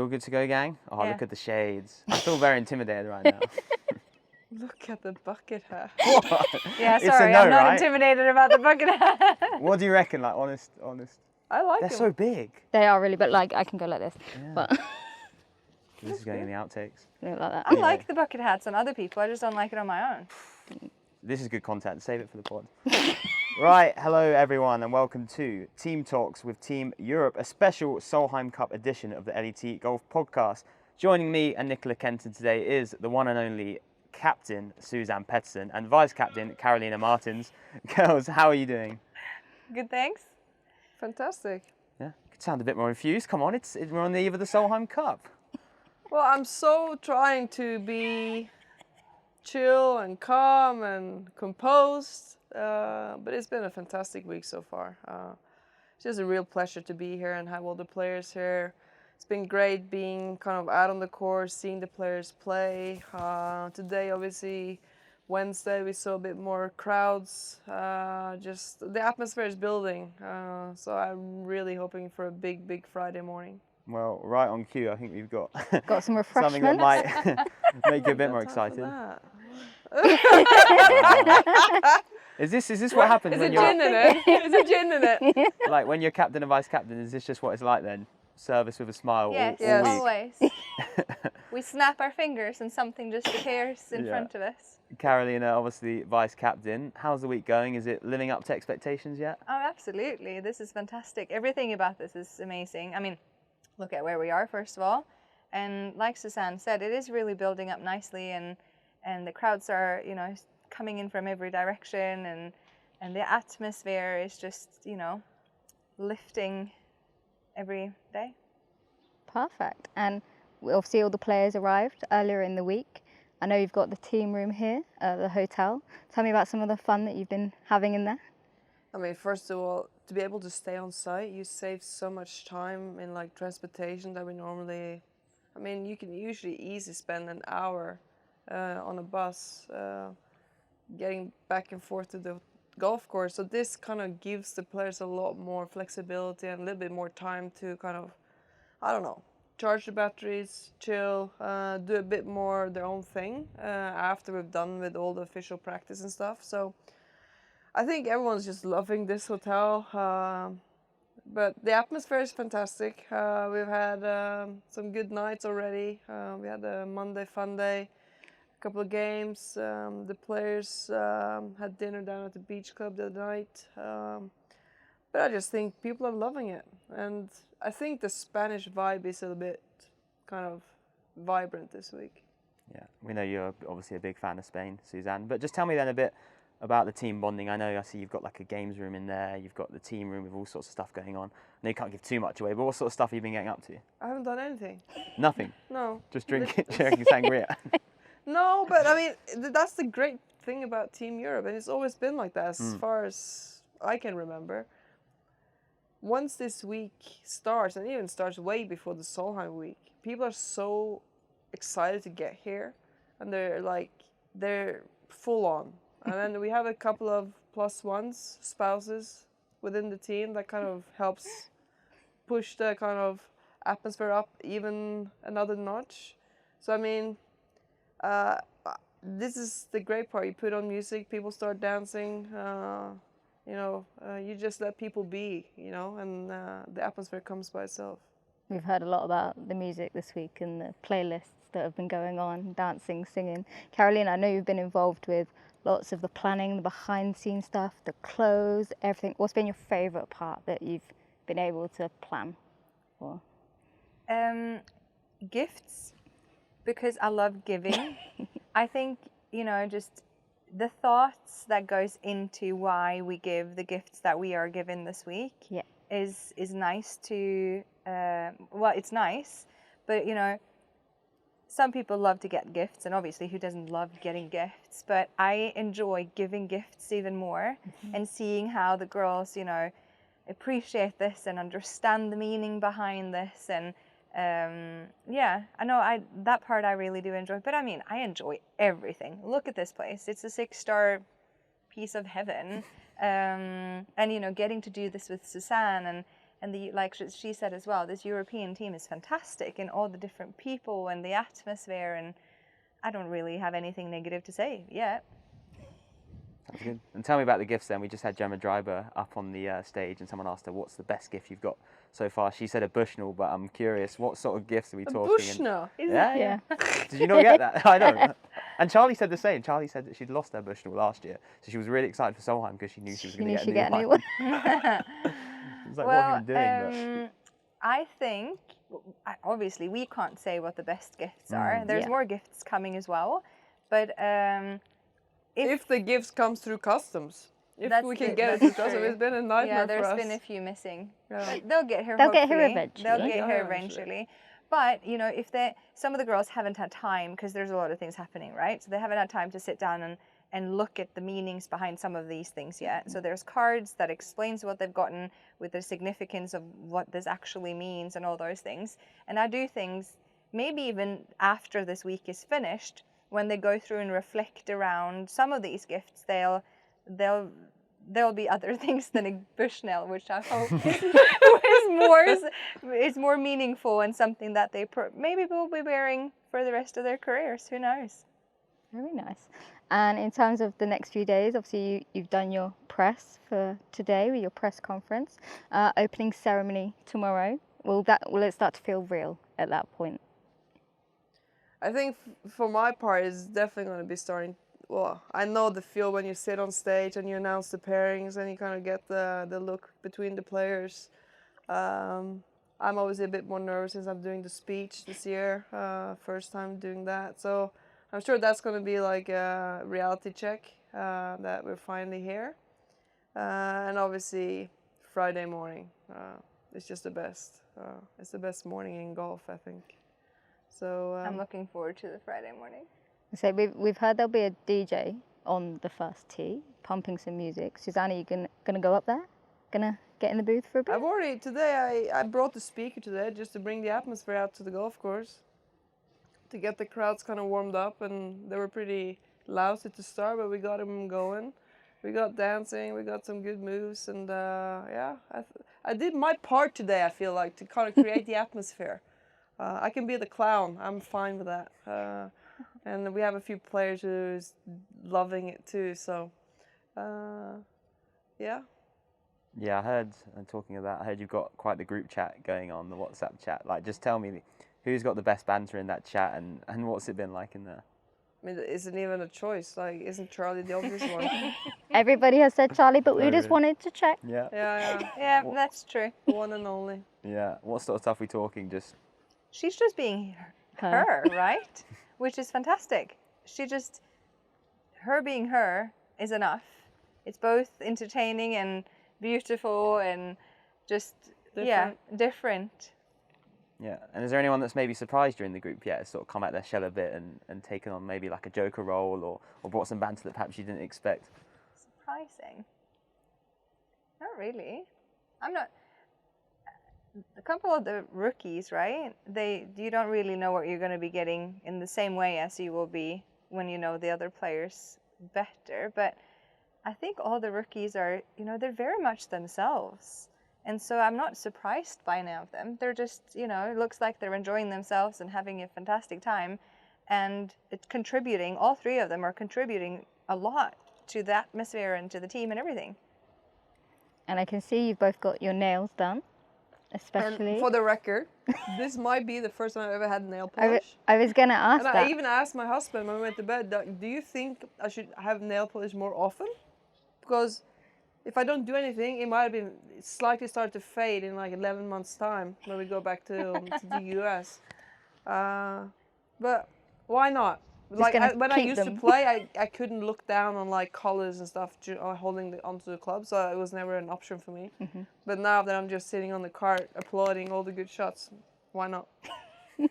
all good to go, gang? Oh, Yeah. look at the shades. I feel very intimidated right now. Look at the bucket hat. What? Yeah, It's a sorry, no, I'm not right? intimidated about the bucket hat. What do you reckon? Like, honest. I like They're them. so big. They are really, but like I can go like this. Yeah. But This is going in the outtakes. like that. I like the bucket hats on other people, I just don't like it on my own. This is good content. Save it for the pod. Right, hello everyone, and welcome to Team Talks with Team Europe, a special Solheim Cup edition of the LET Golf Podcast. Joining me and Nicola Kenton today is the one and only captain Suzann Pettersen and vice captain Carolina Martens. Girls, how are you doing? Good, thanks. Fantastic. Yeah, you could sound a bit more infused. Come on, we're on the eve of the Solheim Cup. Well, I'm so trying to be chill and calm and composed, but it's been a fantastic week so far. It's just a real pleasure to be here and have all the players here. It's been great being kind of out on the course, seeing the players play. Today, obviously, Wednesday, we saw a bit more crowds. Just the atmosphere is building, so I'm really hoping for a big Friday morning. Well, right on cue, I think we've got Some something that refreshments. might make you a bit more Time for excited. that. Is this what happens Is when it you're gin in it? Is it gin in it? like when you're captain and vice captain? Is this just what it's like then? Service with a smile Yes, all Yes. week. always. We snap our fingers and something just appears in Yeah. front of us. Carolina, obviously vice captain. How's the week going? Is it living up to expectations yet? Oh, absolutely. This is fantastic. Everything about this is amazing. I mean, look at where we are, first of all. And like Suzann said, it is really building up nicely, and the crowds are, coming in from every direction, and the atmosphere is just, lifting every day. Perfect. And obviously all the players arrived earlier in the week. I know you've got the team room here at the hotel. Tell me about some of the fun that you've been having in there. I mean, first of all, to be able to stay on site, you save so much time in like transportation that we normally. I mean, you can usually easily spend an hour on a bus getting back and forth to the golf course. So this kind of gives the players a lot more flexibility and a little bit more time to kind of, I don't know, charge the batteries, chill, do a bit more their own thing after we've done with all the official practice and stuff. So I think everyone's just loving this hotel. But the atmosphere is fantastic. We've had some good nights already. We had a Monday fun day, a couple of games. The players had dinner down at the beach club the other night. But I just think people are loving it. And I think the Spanish vibe is a bit kind of vibrant this week. Yeah, we know you're obviously a big fan of Spain, Suzann. But just tell me then a bit about the team bonding. I see you've got like a games room in there. You've got the team room with all sorts of stuff going on. I know you can't give too much away, but what sort of stuff have you been getting up to? I haven't done anything. Nothing. No. Just drinking sangria. No, but I mean, that's the great thing about Team Europe, and it's always been like that as far as I can remember. Once this week starts, and even starts way before the Solheim week, people are so excited to get here, and they're full on. And then we have a couple of +1s, spouses, within the team that kind of helps push the kind of atmosphere up even another notch. So I mean, this is the great part. You put on music, people start dancing. You just let people be, and the atmosphere comes by itself. We've heard a lot about the music this week and the playlists that have been going on, dancing, singing. Carolina, I know you've been involved with lots of the planning, the behind-the-scenes stuff, the clothes, everything. What's been your favourite part that you've been able to plan for? Gifts, because I love giving. I think, just the thoughts that goes into why we give the gifts that we are given this week is nice to, it's nice, but some people love to get gifts, and obviously who doesn't love getting gifts, but I enjoy giving gifts even more and seeing how the girls, appreciate this and understand the meaning behind this. And I know that part I really do enjoy, but I mean, I enjoy everything. Look at this place. It's a 6-star piece of heaven. And, getting to do this with Suzann And like she said as well, this European team is fantastic, and all the different people and the atmosphere, and I don't really have anything negative to say yet. Sounds good. And tell me about the gifts then. We just had Gemma Dryber up on the stage, and someone asked her, what's the best gift you've got so far? She said a Bushnell, but I'm curious, what sort of gifts are we talking? Bushnell? Yeah. Did you not get that? I know. And Charlie said the same. Charlie said that she'd lost her Bushnell last year, so she was really excited for Solheim because she knew she was going to get a new one. It's like, what have you been doing? I think, obviously, we can't say what the best gifts are. There's more gifts coming as well. But if the gifts comes through customs, if we can get it through customs, it's been a nightmare for us. Yeah, there's been a few missing. Yeah. They'll get here. They'll get here eventually. They'll get here eventually. But you know, if some of the girls haven't had time because there's a lot of things happening, right? So they haven't had time to sit down and look at the meanings behind some of these things yet. So there's cards that explains what they've gotten with the significance of what this actually means and all those things. And I do things maybe even after this week is finished, when they go through and reflect around some of these gifts, there'll be other things than a Bushnell, which I hope is more meaningful and something that they maybe will be wearing for the rest of their careers. Who knows? Very nice. And in terms of the next few days, obviously you've done your press for today with your press conference, opening ceremony tomorrow. Will it start to feel real at that point? I think for my part, it's definitely going to be starting. Well, I know the feel when you sit on stage and you announce the pairings and you kind of get the look between the players. I'm obviously a bit more nervous since I'm doing the speech this year, first time doing that. So I'm sure that's going to be like a reality check that we're finally here. And obviously Friday morning, it's just the best. It's the best morning in golf, I think. So I'm looking forward to the Friday morning. So we've heard there'll be a DJ on the first tee, pumping some music. Suzann, are you gonna go up there? Gonna get in the booth for a bit? I've already today. I brought the speaker today just to bring the atmosphere out to the golf course, to get the crowds kind of warmed up, and they were pretty lousy to start, but we got them going. We got dancing, we got some good moves, and yeah, I did my part today. I feel like to kind of create the atmosphere. I can be the clown. I'm fine with that. And we have a few players who's loving it too. So, yeah. Yeah, I heard, and talking of that, I heard you've got quite the group chat going on, the WhatsApp chat. Like, just tell me, who's got the best banter in that chat, and what's it been like in there? I mean, it isn't even a choice. Like, isn't Charlie the obvious one? Everybody has said Charlie, but we just wanted to check. Yeah. Yeah, that's true. The one and only. Yeah. What sort of stuff are we talking? Just. She's just being her, right? Which is fantastic. Her being her is enough. It's both entertaining and beautiful and just different. Yeah, and is there anyone that's maybe surprised you in the group yet, sort of come out their shell a bit and taken on maybe like a joker role or brought some banter that perhaps you didn't expect? Surprising? Not really. I'm not. A couple of the rookies, right? You don't really know what you're going to be getting in the same way as you will be when you know the other players better. But I think all the rookies are, they're very much themselves. And so I'm not surprised by any of them. They're just, it looks like they're enjoying themselves and having a fantastic time. And it's contributing, all three of them are contributing a lot to the atmosphere and to the team and everything. And I can see you've both got your nails done, especially. And for the record, this might be the first time I've ever had nail polish. I was going to ask and that. I even asked my husband when we went to bed, do you think I should have nail polish more often? Because if I don't do anything, it might have been slightly start to fade in like 11 months' time when we go back to the US. But why not? Like when I used to play, I couldn't look down on like collars and stuff holding onto the club, so it was never an option for me. Mm-hmm. But now that I'm just sitting on the cart applauding all the good shots, why not? And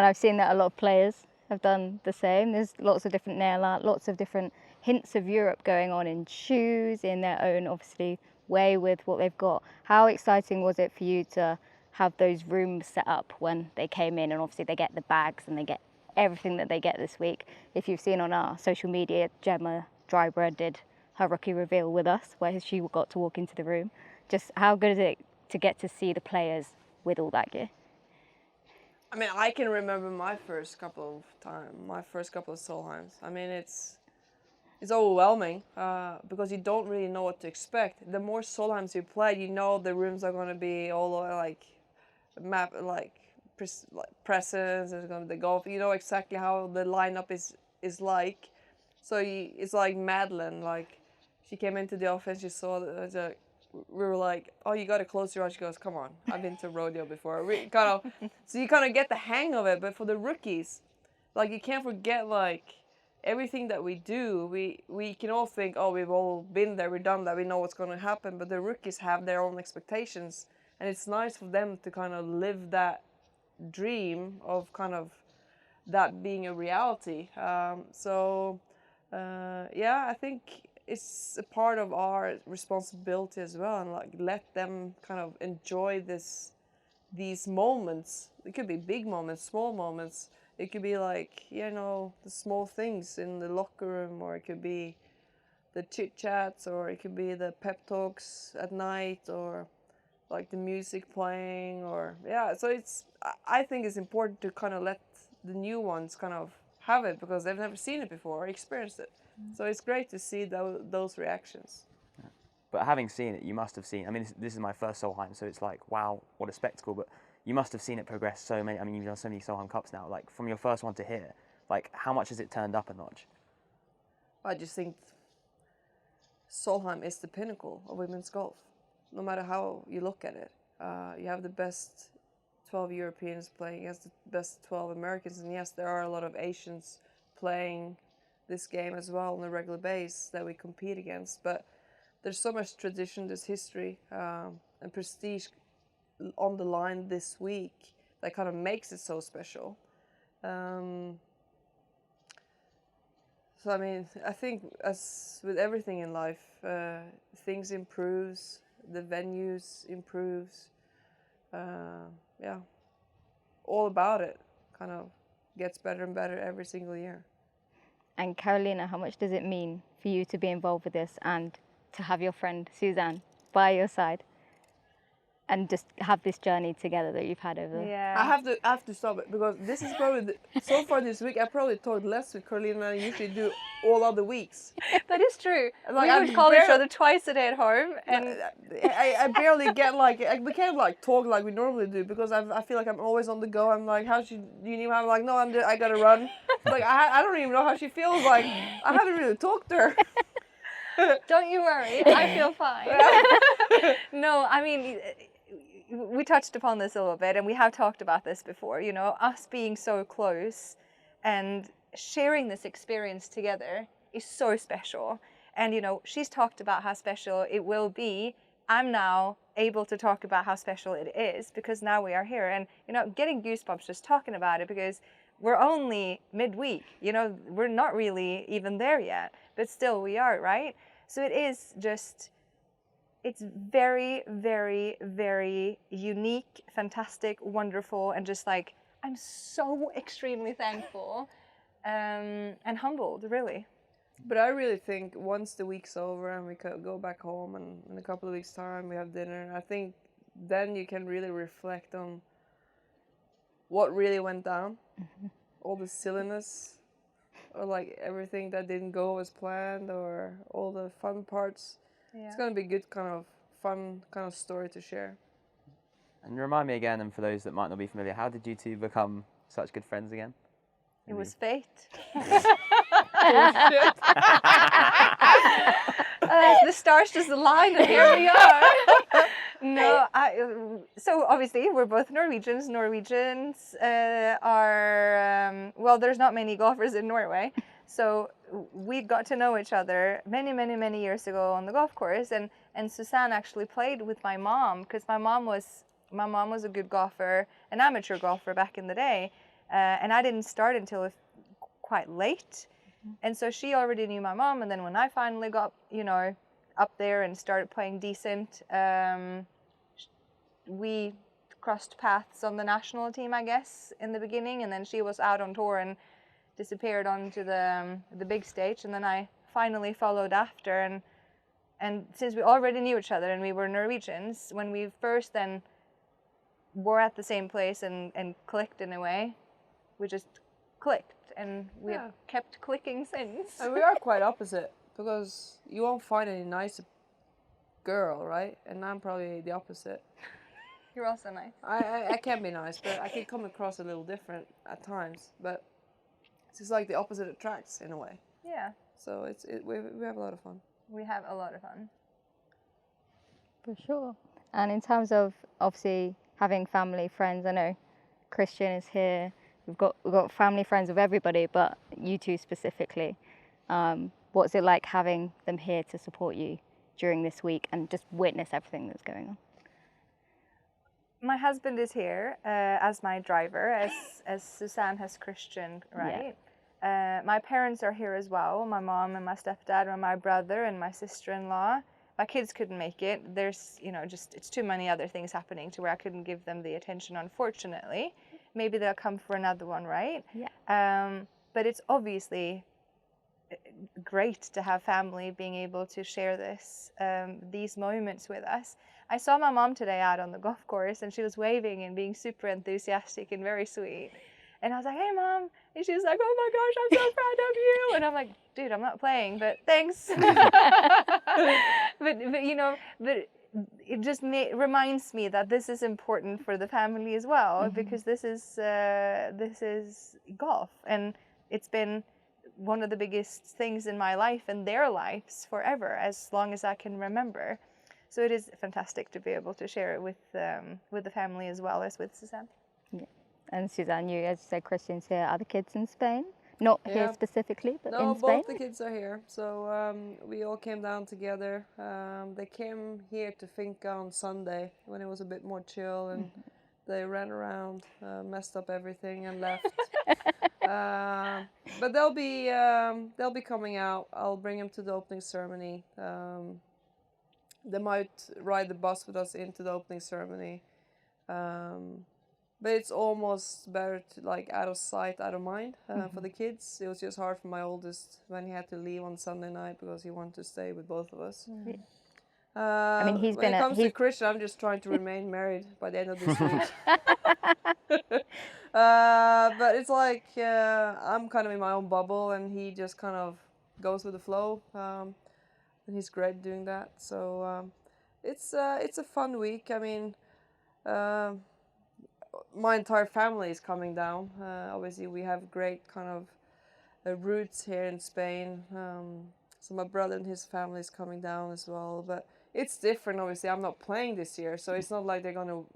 I've seen that a lot of players have done the same. There's lots of different nail art, lots of different hints of Europe going on in shoes, in their own, obviously, way with what they've got. How exciting was it for you to have those rooms set up when they came in, and obviously they get the bags and they get everything that they get this week? If you've seen on our social media, Gemma Dryber did her rookie reveal with us, where she got to walk into the room. Just how good is it to get to see the players with all that gear? I mean, I can remember my first couple of Solheims. I mean, it's overwhelming because you don't really know what to expect. The more Solheims you play, you know the rooms are going to be all like presence. There's going to be the golf. You know exactly how the lineup is like. So it's like Madeline. Like she came into the office, she saw we were like, oh, you got to close your eyes. She goes, come on, I've been to rodeo before. So you kind of get the hang of it. But for the rookies, like you can't forget like everything that we do. We can all think, oh, we've all been there, we've done that, we know what's going to happen. But the rookies have their own expectations, and it's nice for them to kind of live that dream of kind of that being a reality. Yeah, I think it's a part of our responsibility as well, and like let them kind of enjoy these moments. It could be big moments, small moments. It could be like, you know, the small things in the locker room, or it could be the chit chats, or it could be the pep talks at night, or like the music playing, or yeah. So I think it's important to kind of let the new ones kind of have it because they've never seen it before or experienced it. So it's great to see those reactions. But having seen it, you must have seen, I mean, this is my first Solheim, so it's like, wow, what a spectacle. But you must have seen it progress so many, I mean, you've done so many Solheim Cups now. Like, from your first one to here, like, how much has it turned up a notch? I just think Solheim is the pinnacle of women's golf, no matter how you look at it. You have the best 12 Europeans playing against the best 12 Americans, and yes, there are a lot of Asians playing this game as well on a regular basis that we compete against, but there's so much tradition, there's history and prestige on the line this week that kind of makes it so special. So I mean, I think as with everything in life, things improves, the venues improves, yeah, all about it kind of gets better and better every single year. And Carolina, how much does it mean for you to be involved with this and to have your friend Suzann by your side and just have this journey together that you've had over? Yeah. I have to stop it because this is probably so far this week I probably talked less with Carolina than I usually do all other weeks. That is true. Like, we would call each other twice a day at home, and I barely get we can't like talk like we normally do because I feel like I'm always on the go. I'm like, do you need? I'm like, no, I gotta run. Like I don't even know how she feels. Like I haven't really talked to her. Don't you worry, I feel fine. No, I mean, we touched upon this a little bit, and we have talked about this before. You know, us being so close and sharing this experience together is so special. And you know, she's talked about how special it will be. I'm now able to talk about how special it is because now we are here, and you know, getting goosebumps just talking about it because we're only midweek. You know, we're not really even there yet, but still we are, right? So it is just, it's very, very, very unique, fantastic, wonderful, and just like, I'm so extremely thankful and humbled, really. But I really think once the week's over and we go back home and in a couple of weeks' time we have dinner, I think then you can really reflect on what really went down, all the silliness, or like everything that didn't go as planned, or all the fun parts. Yeah. It's going to be a good kind of fun kind of story to share. And remind me again, and for those that might not be familiar, how did you two become such good friends again? It was fate. The stars just aligned, and here we are. No, so obviously we're both Norwegians. Norwegians are, well, there's not many golfers in Norway. So we got to know each other many, many, many years ago on the golf course. And Suzann actually played with my mom because my mom was a good golfer, an amateur golfer back in the day. And I didn't start until quite late. And so she already knew my mom. And then when I finally got, you know, up there and started playing decent, we crossed paths on the national team, I guess, in the beginning. And then she was out on tour and disappeared onto the big stage. And then I finally followed after. And since we already knew each other and we were Norwegians, when we first then were at the same place and clicked in a way, we just clicked, and we have kept clicking since. And we are quite opposite, because you won't find any nicer girl, right? And I'm probably the opposite. You're also nice. I can be nice, but I can come across a little different at times. But it's just like the opposite attracts in a way. Yeah. So we have a lot of fun. We have a lot of fun. For sure. And in terms of obviously having family, friends, I know Christian is here. We've got family, friends of everybody, but you two specifically. What's it like having them here to support you during this week and just witness everything that's going on? My husband is here as my driver, as Suzann has Christian, right? Yeah. My parents are here as well. My mom and my stepdad and my brother and my sister-in-law. My kids couldn't make it. There's, it's too many other things happening to where I couldn't give them the attention, unfortunately. Maybe they'll come for another one, right? Yeah. But it's obviously great to have family being able to share these moments with us. I saw my mom today out on the golf course, and she was waving and being super enthusiastic and very sweet. And I was like, "Hey, Mom." And she was like, "Oh my gosh, I'm so proud of you." And I'm like, "Dude, I'm not playing, but thanks." but it just reminds me that this is important for the family as well, because this is golf, and it's been one of the biggest things in my life and their lives forever, as long as I can remember. So it is fantastic to be able to share it with the family as well as with Suzann. Yeah. And Suzann, you, as you said, Christian's here. Are the kids in Spain? Not here specifically, but in Spain? No, both the kids are here. So we all came down together. They came here to Finca on Sunday when it was a bit more chill, and they ran around, messed up everything, and left. But they'll be coming out. I'll bring them to the opening ceremony. They might ride the bus with us into the opening ceremony. But it's almost better to out of sight, out of mind for the kids. It was just hard for my oldest when he had to leave on Sunday night because he wanted to stay with both of us. I mean, when it comes to Christian, I'm just trying to remain married by the end of this week. But it's like I'm kind of in my own bubble, and he just kind of goes with the flow. And he's great doing that. So it's a fun week. I mean, my entire family is coming down. Obviously, we have great kind of roots here in Spain. So my brother and his family is coming down as well. But it's different, obviously. I'm not playing this year, so it's not like they're going to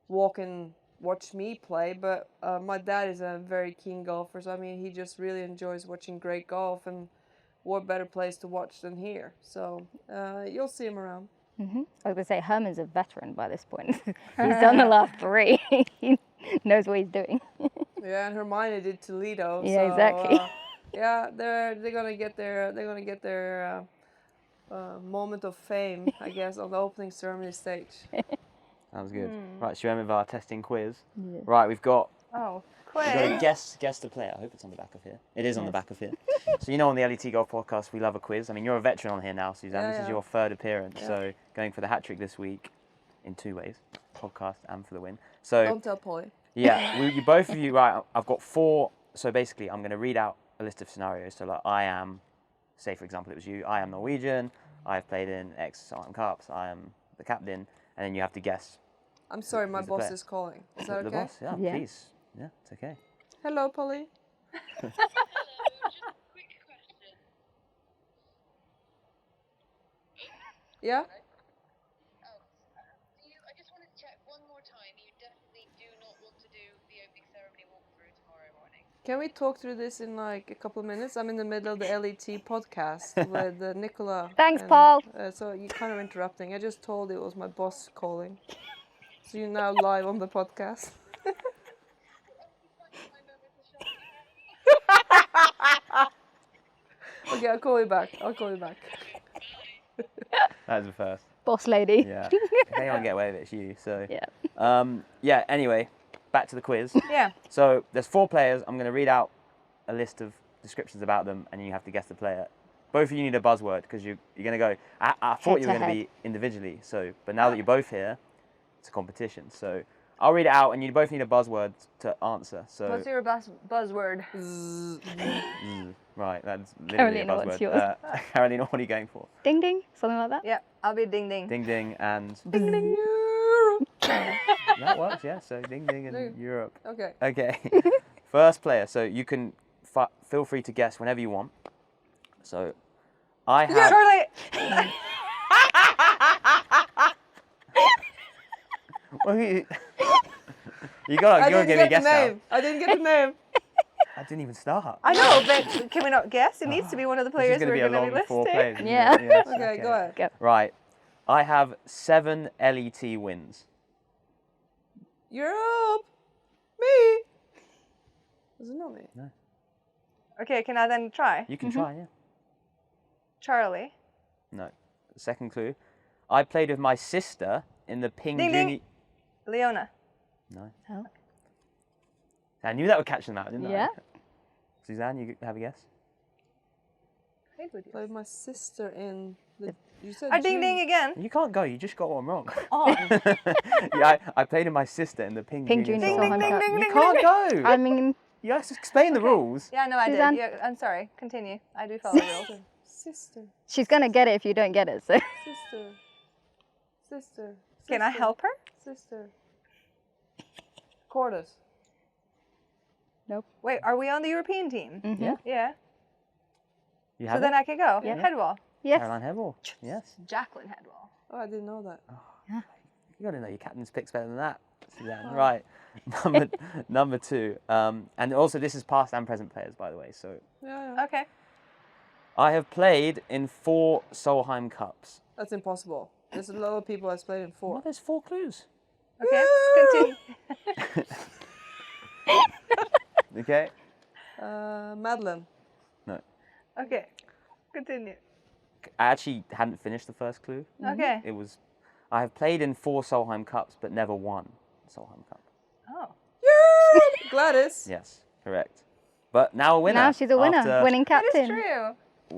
walk and watch me play. But my dad is a very keen golfer, so I mean, he just really enjoys watching great golf, and what better place to watch than here? So you'll see him around. I was going to say, Herman's a veteran by this point. He's done the last 3. He knows what he's doing. Yeah, and Hermione did Toledo. Yeah, so, exactly. Yeah, they're gonna get their moment of fame, I guess, on the opening ceremony stage. Sounds good. Right, should we end with our testing quiz? Yeah. Right, we've got Quiz. guess the player. I hope it's on the back of here. It is on the back of here. So on the LET Golf Podcast, we love a quiz. I mean, you're a veteran on here now, Suzann. This is your 3rd appearance. Yeah. So going for the hat-trick this week in 2 ways, podcast and for the win. So don't tell Polly. Yeah, you both of you, right, I've got 4. So basically, I'm going to read out a list of scenarios. So I am, say for example, it was you, I am Norwegian, I've played in X Solheim Cups, I am the captain, and then you have to guess. I'm sorry, my boss is calling. Is that okay? The boss? Yeah, please. Yeah, it's okay. Hello, Polly. Hello, just a quick question. Yeah? I just wanted to check one more time. You definitely do not want to do the opening ceremony walkthrough tomorrow morning. Can we talk through this in a couple of minutes? I'm in the middle of the LET podcast with Nicola. Thanks, Paul. So you're kind of interrupting. I just told it was my boss calling. So you're now live on the podcast. Okay, I'll call you back. That was the first. Boss lady. Yeah. If anyone get away with it, it's you. So yeah. Anyway, back to the quiz. Yeah. So there's 4 players. I'm going to read out a list of descriptions about them, and you have to guess the player. both of you need a buzzword because you're going to go. I thought you were going to Head to be individually. So, but now that you're both here, it's a competition. So I'll read it out, and you both need a buzzword to answer. So What's your buzzword? right, that's literally Carolina, a buzzword. what's yours? Carolina, what are you going for? Ding ding, something like that. Yeah, I'll be ding ding. Ding ding and Ding ding. that works. Yeah. So ding ding and Europe. Okay. Okay. First player. So you can feel free to guess whenever you want. So I have. Charlie! Well, you gotta give me a guess now. I didn't get the name. I didn't even start. I know, but can we not guess? It needs to be one of the This players is going to we're be a going to be long 4 listing. players. isn't it? Yeah. Yes, Okay, go ahead. Go. Right. I have 7 LET wins. Europe. Me. Was it not me? No. Okay, can I then try? You can try, yeah. Charlie. No. Second clue. I played with my sister in the Ping Ding, Junior. ding. Leona. No. Oh. I knew that would catch them out, didn't Yeah. I? Suzanne, you have a guess? Played my sister in the. You said. Ding ding again. You can't go. You just got one wrong. Oh. Yeah, I played with my sister in the Ping Ping Junior. Junior Solheim Solheim Cup. You can't go. I mean, You have to explain the rules. Yeah, no, I Suzanne? did. Yeah, I'm sorry. Continue. I do follow the rules. Sister. she's gonna get it if you don't get it. So Sister. Sister. Can I help her? Sister. Quarters. nope. Wait, are we on the European team? Yeah. Yeah. You So have then it? I can go. Yeah. Headwall. Yes. Caroline Hevel. Yes. Jacqueline Headwall. Oh, I didn't know that. You got to know your captain's pick's better than that, Suzanne. Right. Number 2. And also, this is past and present players, by the way. So Yeah. Okay. I have played in 4 Solheim Cups. That's impossible. There's a lot of people that's played in 4. Well, there's 4 clues. Okay. Continue. Okay. Madeline. No. Okay. Continue. I actually hadn't finished the first clue. Okay. It was, I have played in 4 Solheim Cups, but never won Solheim Cup. Oh. Gladys. Yes, correct. But now a winner. Now she's a winner, after- winning That is captain. true.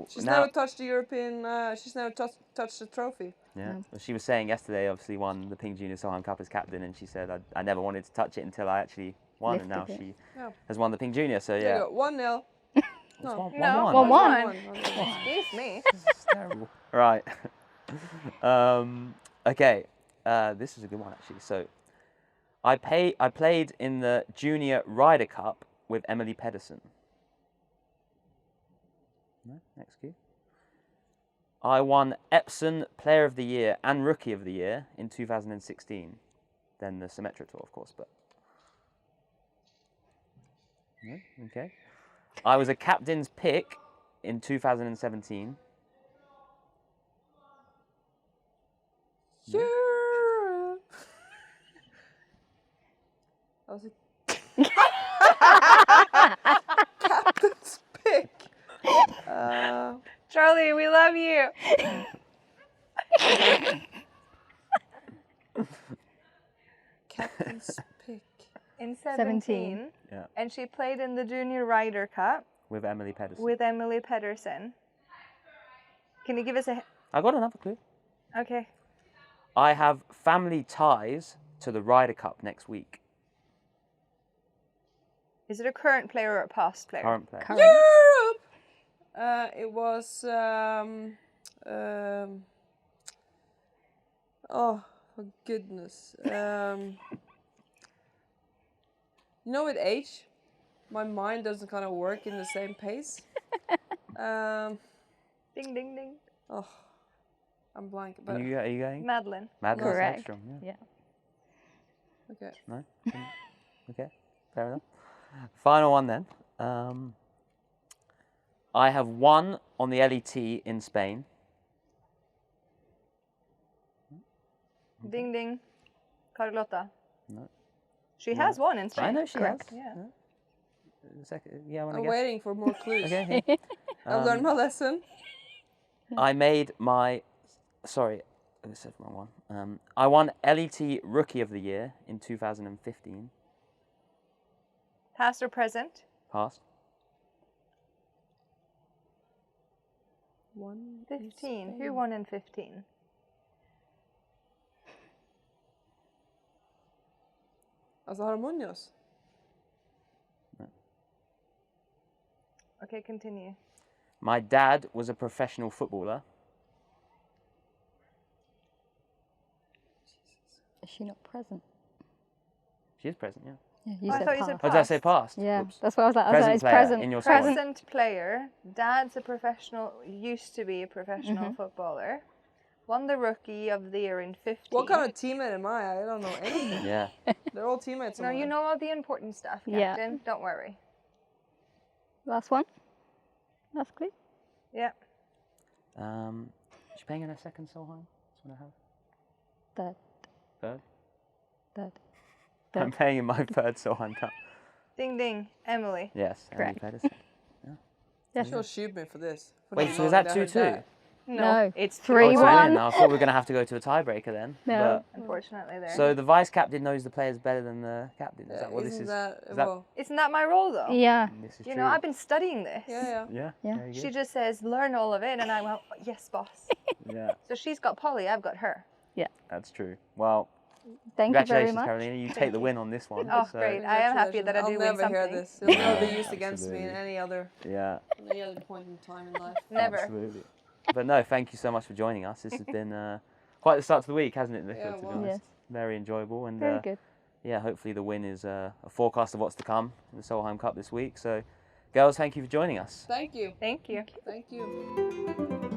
She's now- never touched the European. She's never touched the trophy. Yeah. Well, she was saying yesterday, obviously won the Ping Junior Solheim Cup as captain, and she said, I never wanted to touch it until I actually won, and now Lifted it. she Yeah. has won the Ping Junior. So There yeah. you go. 1-0. It's No. 1-1. No. 1-1. Excuse me. It's terrible. Right. Okay. This is a good one actually. So, I played in the Junior Ryder Cup with Emily Pedersen. No, next cue. I won Epsom Player of the Year and Rookie of the Year in 2016. Then the Symetra Tour, of course, but. No? Okay. I was a captain's pick in 2017. Europe. I was a captain's pick. Charlie, we love you. Captain's pick. In 17. 17. Yeah. And she played in the Junior Ryder Cup With Emily Pedersen. with Emily Pettersen. Can you give us a... I got another clue. Okay. I have family ties to the Ryder Cup next week. Is it a current player or a past player? Current player. Current. Europe. It was. Oh, for goodness. You know, with age, my mind doesn't kind of work in the same pace. Ding, ding, ding. Oh, I'm blank. Are But you going? Madeline. Madeline Correct. Sedstrom, yeah. Yeah. okay. No? Okay, fair enough. Final one then. I have won on the LET in Spain. Ding, ding. Carlotta. No. She has one in Spain. I know she Correct. has. Yeah. Second, yeah, I want I'm to guess. waiting for more clues. Okay. Here. I've learned my lesson. I made my. Sorry, I said the wrong one. I won LET Rookie of the Year in 2015. Past or present? Past. One. 15. Who won in 15? Alltså Harmonios. Okay, continue. My dad was a professional footballer. Is she not present? She is present, yeah. Yeah, you I said thought you said past. Oh, did I say past? Yeah, Oops. that's what I was like. I was Present like, it's player present. in your squad. Present player. Dad's a professional, used to be a professional footballer. Won the Rookie of the Year in 15. What kind of teammate am I? I don't know anything. Yeah. They're all teammates. No, you know all the important stuff, Yeah. Captain. Don't worry. Last one. Last clue. Yeah. Is she playing in her second Solheim? That's what I have. Third. Third? Third. I'm playing in my third Solheim Cup. Ding ding. Emily. Yes, Emily Correct. Pettersen. Yes. She'll shoot me for this. For Wait, not so was knowing that I heard 2-2? that. No, It's 3-1. Oh, it's a win. I thought we were going to have to go to a tiebreaker then. No. Unfortunately, there. So the vice captain knows the players better than the captain. Is that what this Isn't is? that, is that- well, Isn't that my role, though? Yeah. This is You true. know, I've been studying this. yeah. Yeah. Yeah. Very She good. just says, learn all of it, and I went, yes, boss. Yeah, So she's got Polly, I've got her. that's true. Well, Thank you very congratulations, much. Carolina. You take the win on this one. Oh, so, great. I am happy that I do I'll win never something. hear this. It'll never Yeah, be used against me in absolutely. any Yeah, other point in time in life. Never. absolutely. But no, thank you so much for joining us. This has been quite the start to the week, hasn't it, Nicola, Yeah, to be well. honest? Yes. Very enjoyable. And Very good. yeah, hopefully the win is a forecast of what's to come in the Solheim Cup this week. So, girls, thank you for joining us. Thank you. Thank you. Thank you.